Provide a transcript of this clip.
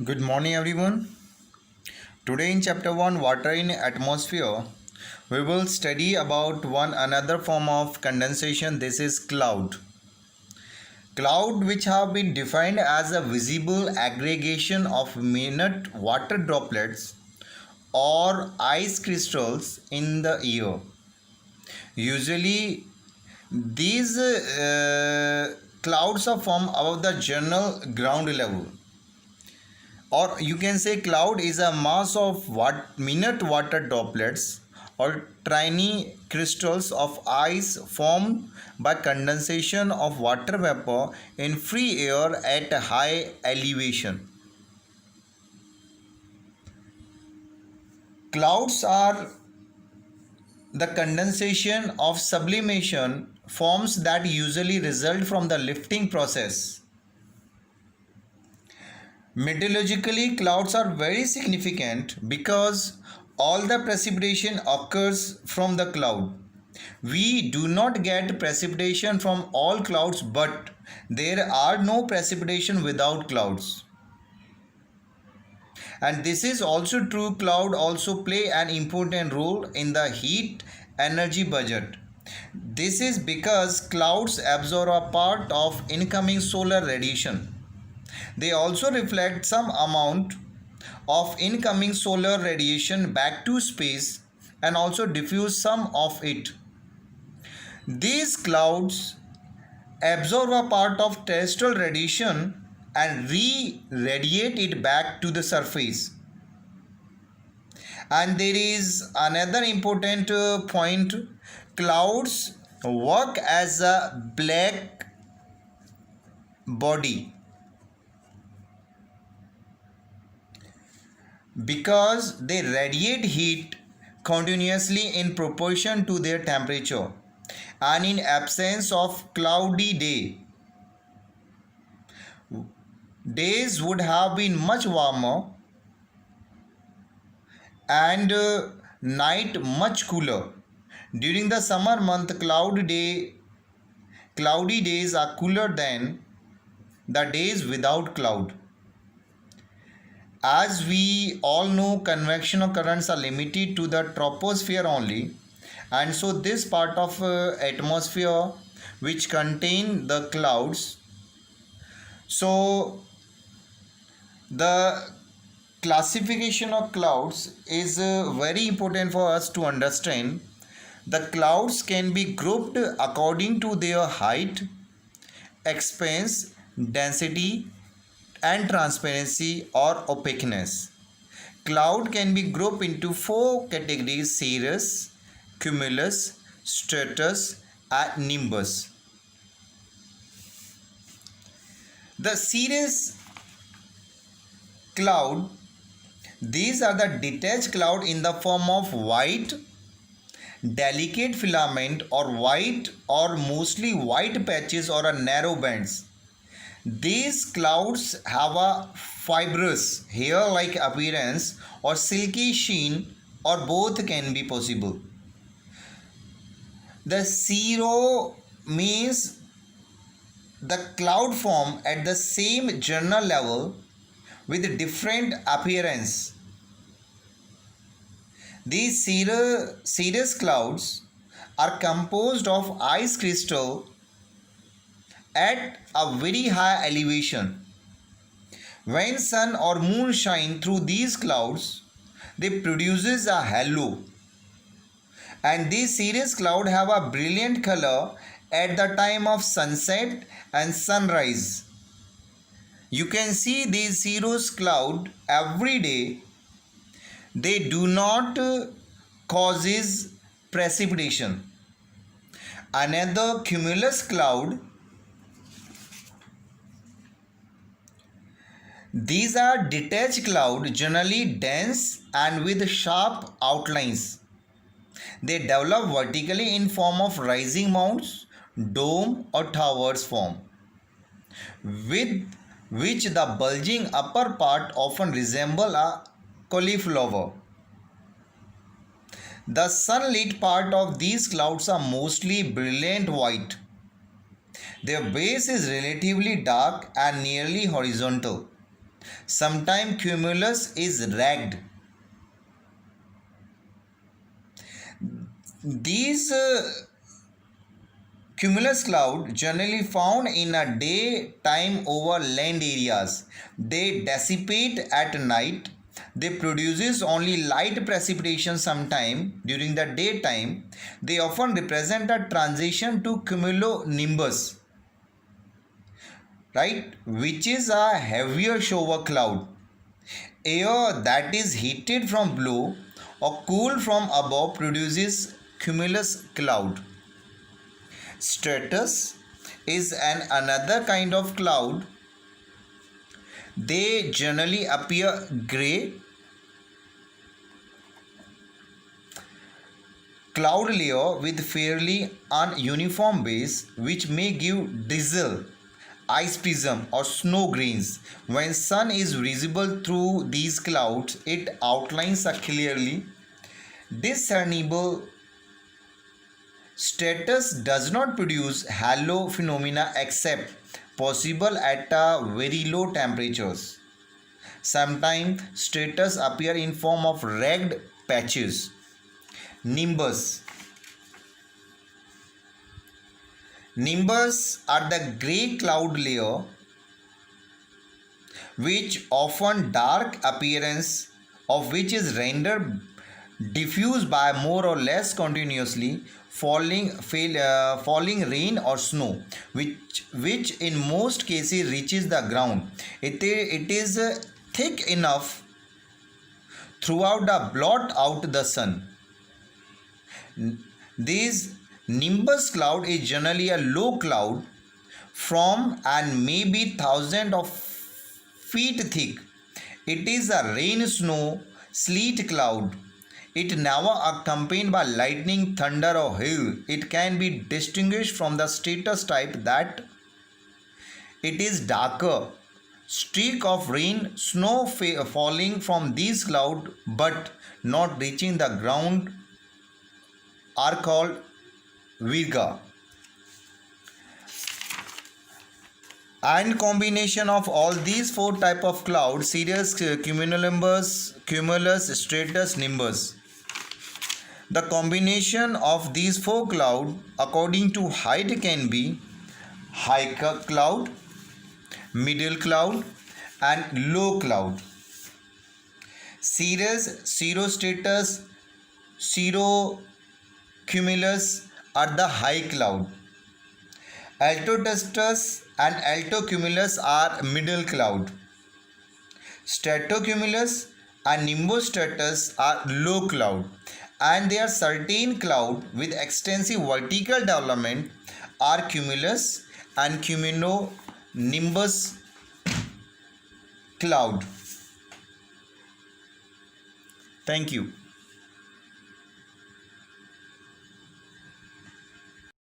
Good morning, everyone. Today, in chapter 1, Water in Atmosphere, we will study about one another form of condensation. This is cloud. Cloud, which have been defined as a visible aggregation of minute water droplets or ice crystals in the air. Usually, these clouds are formed above the general ground level, or you can say cloud is a mass of minute water droplets or tiny crystals of ice formed by condensation of water vapor in free air at a high elevation. Clouds are the condensation of sublimation forms that usually result from the lifting process. Meteorologically, clouds are very significant because all the precipitation occurs from the cloud. We do not get precipitation from all clouds, but there are no precipitation without clouds. And this is also true. Cloud also play an important role in the heat energy budget. This is because clouds absorb a part of incoming solar radiation. They also reflect some amount of incoming solar radiation back to space and also diffuse some of it. These clouds absorb a part of terrestrial radiation and re-radiate it back to the surface. And there is another important point. Clouds work as a black body because they radiate heat continuously in proportion to their temperature, and in absence of cloudy days would have been much warmer and night much cooler. During the summer month, cloudy days are cooler than the days without cloud. As we all know, convectional currents are limited to the troposphere only, and so this part of atmosphere which contain the clouds, so the classification of clouds is very important for us to understand. The clouds can be grouped according to their height, expanse, density, and transparency or opaqueness. Cloud can be grouped into four categories: cirrus, cumulus, stratus, and nimbus. The cirrus cloud, these are the detached cloud in the form of white delicate filament or white or mostly white patches or a narrow bands. These clouds have a fibrous hair-like appearance or silky sheen, or both can be possible. The cirro means the cloud form at the same general level with different appearance. These cirrus clouds are composed of ice crystal at a very high elevation. When sun or moon shine through these clouds, they produces a halo, and these cirrus cloud have a brilliant color at the time of sunset and sunrise. You can see these cirrus cloud every day. They do not causes precipitation. Another cumulus cloud, these are detached cloud, generally dense and with sharp outlines. They develop vertically in form of rising mounts, dome or towers form, with which the bulging upper part often resemble a cauliflower. The sunlit part of these clouds are mostly brilliant white. Their base is relatively dark and nearly horizontal. Sometimes cumulus is ragged. These cumulus cloud generally found in a daytime over land areas. They dissipate at night. They produces only light precipitation sometime during the daytime. They often represent a transition to cumulonimbus, right, which is a heavier shower cloud. Air that is heated from below or cooled from above produces cumulus cloud. Stratus is another kind of cloud. They generally appear gray. Cloud layer with fairly ununiform base, which may give drizzle, ice prism or snow grains. When sun is visible through these clouds, it outlines a clearly discernible stratus. Does not produce halo phenomena except possible at very low temperatures. Sometimes stratus appear in form of ragged patches. Nimbus. Nimbus are the grey cloud layer which often dark appearance of which is rendered diffuse by more or less continuously falling rain or snow, which in most cases reaches the ground. It is thick enough throughout to blot out the sun. This nimbus cloud is generally a low cloud from and may be thousands of feet thick. It is a rain, snow, sleet cloud. It never accompanied by lightning, thunder or hail. It can be distinguished from the stratus type that it is darker. Streak of rain, snow falling from these clouds but not reaching the ground are called virga. And combination of all these four type of clouds, cirrus, cumulonimbus, cumulus, stratus, nimbus. The combination of these four clouds according to height can be high cloud, middle cloud and low cloud. Cirrus, cirrostratus, cirrocumulus are the high cloud. Altostratus and altocumulus are middle cloud. Stratocumulus and nimbostratus are low cloud. And there are certain clouds with extensive vertical development are cumulus and cumulonimbus cloud. Thank you.